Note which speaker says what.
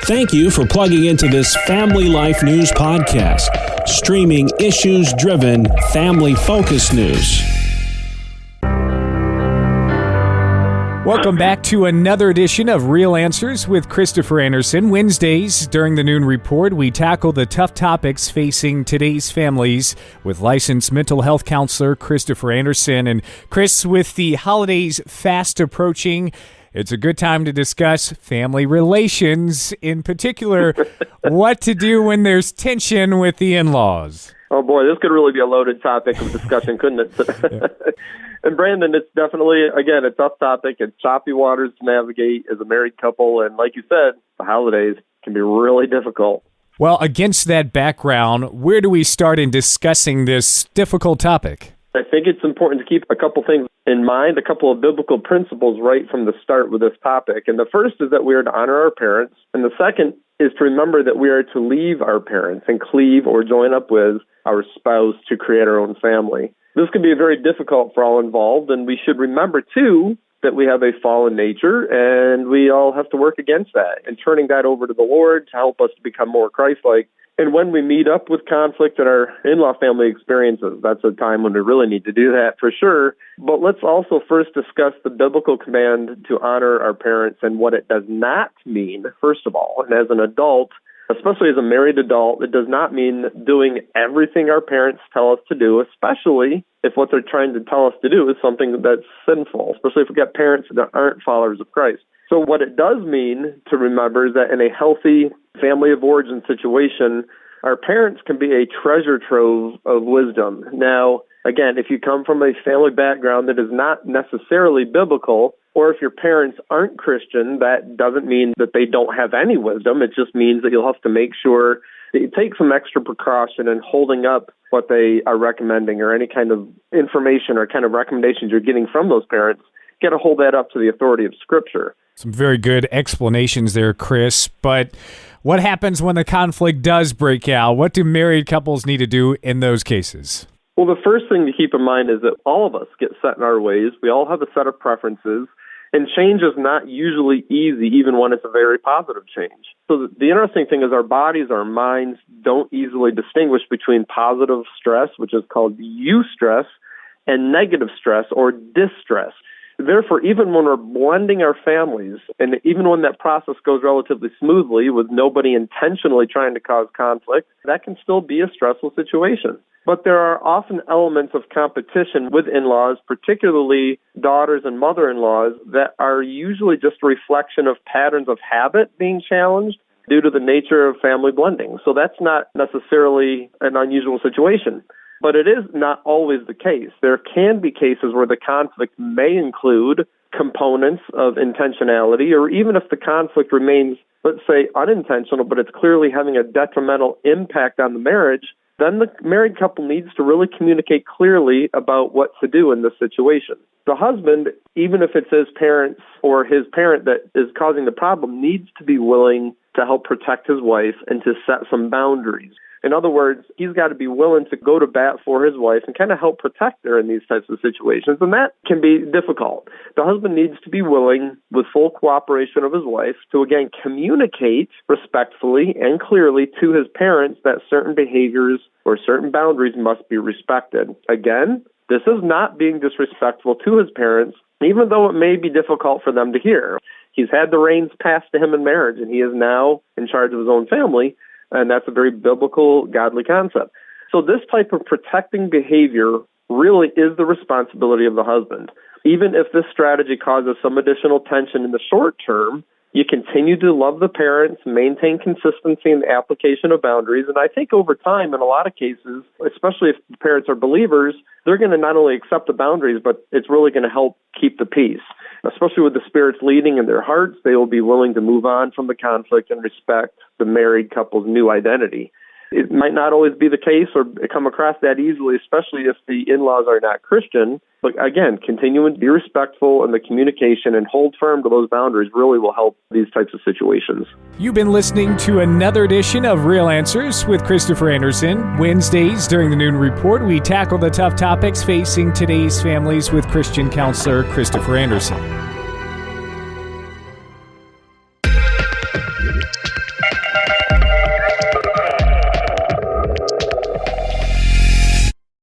Speaker 1: Thank you for plugging into this Family Life News podcast, streaming issues-driven, family-focused news.
Speaker 2: Welcome back to another edition of Real Answers with Christopher Anderson. Wednesdays during the Noon Report, we tackle the tough topics facing today's families with licensed mental health counselor Christopher Anderson. And Chris, with the holidays fast approaching, it's a good time to discuss family relations, in particular, what to do when there's tension with the in-laws.
Speaker 3: Oh boy, this could really be a loaded topic of discussion, couldn't it? Yeah. And Brandon, it's definitely, again, a tough topic. It's choppy waters to navigate as a married couple. And like you said, the holidays can be really difficult.
Speaker 2: Well, against that background, where do we start in discussing this difficult topic?
Speaker 3: I think it's important to keep a couple things in mind, a couple of biblical principles right from the start with this topic. And the first is that we are to honor our parents. And the second is to remember that we are to leave our parents and cleave or join up with our spouse to create our own family. This can be very difficult for all involved, and we should remember, too, that we have a fallen nature, and we all have to work against that, and turning that over to the Lord to help us to become more Christ-like. And when we meet up with conflict in our in-law family experiences, that's a time when we really need to do that for sure. But let's also first discuss the biblical command to honor our parents and what it does not mean, first of all. And as an adult, especially as a married adult, it does not mean doing everything our parents tell us to do, especially if what they're trying to tell us to do is something that's sinful, especially if we've got parents that aren't followers of Christ. So what it does mean to remember is that in a healthy family of origin situation, our parents can be a treasure trove of wisdom. Now, again, if you come from a family background that is not necessarily biblical, or if your parents aren't Christian, that doesn't mean that they don't have any wisdom. It just means that you'll have to make sure that you take some extra precaution in holding up what they are recommending or any kind of information or kind of recommendations you're getting from those parents. You got to hold that up to the authority of Scripture.
Speaker 2: Some very good explanations there, Chris. But what happens when the conflict does break out? What do married couples need to do in those cases?
Speaker 3: Well, the first thing to keep in mind is that all of us get set in our ways. We all have a set of preferences. And change is not usually easy, even when it's a very positive change. So the interesting thing is our bodies, our minds don't easily distinguish between positive stress, which is called eustress, and negative stress or distress. Therefore, even when we're blending our families, and even when that process goes relatively smoothly with nobody intentionally trying to cause conflict, that can still be a stressful situation. But there are often elements of competition with in-laws, particularly daughters and mother-in-laws, that are usually just a reflection of patterns of habit being challenged due to the nature of family blending. So that's not necessarily an unusual situation. But it is not always the case. There can be cases where the conflict may include components of intentionality, or even if the conflict remains, let's say, unintentional, but it's clearly having a detrimental impact on the marriage, then the married couple needs to really communicate clearly about what to do in this situation. The husband, even if it's his parents or his parent that is causing the problem, needs to be willing to help protect his wife and to set some boundaries. In other words, he's got to be willing to go to bat for his wife and kind of help protect her in these types of situations, and that can be difficult. The husband needs to be willing, with full cooperation of his wife, to again communicate respectfully and clearly to his parents that certain behaviors or certain boundaries must be respected. Again, this is not being disrespectful to his parents, even though it may be difficult for them to hear. He's had the reins passed to him in marriage, and he is now in charge of his own family. And that's a very biblical, godly concept. So this type of protecting behavior really is the responsibility of the husband. Even if this strategy causes some additional tension in the short term, you continue to love the parents, maintain consistency in the application of boundaries. And I think over time, in a lot of cases, especially if the parents are believers, they're going to not only accept the boundaries, but it's really going to help keep the peace. Especially with the Spirit's leading in their hearts, they will be willing to move on from the conflict and respect the married couple's new identity. It might not always be the case or come across that easily, especially if the in-laws are not Christian. But again, continuing to be respectful in the communication and hold firm to those boundaries really will help these types of situations.
Speaker 2: You've been listening to another edition of Real Answers with Christopher Anderson. Wednesdays during the Noon Report, we tackle the tough topics facing today's families with Christian counselor Christopher Anderson.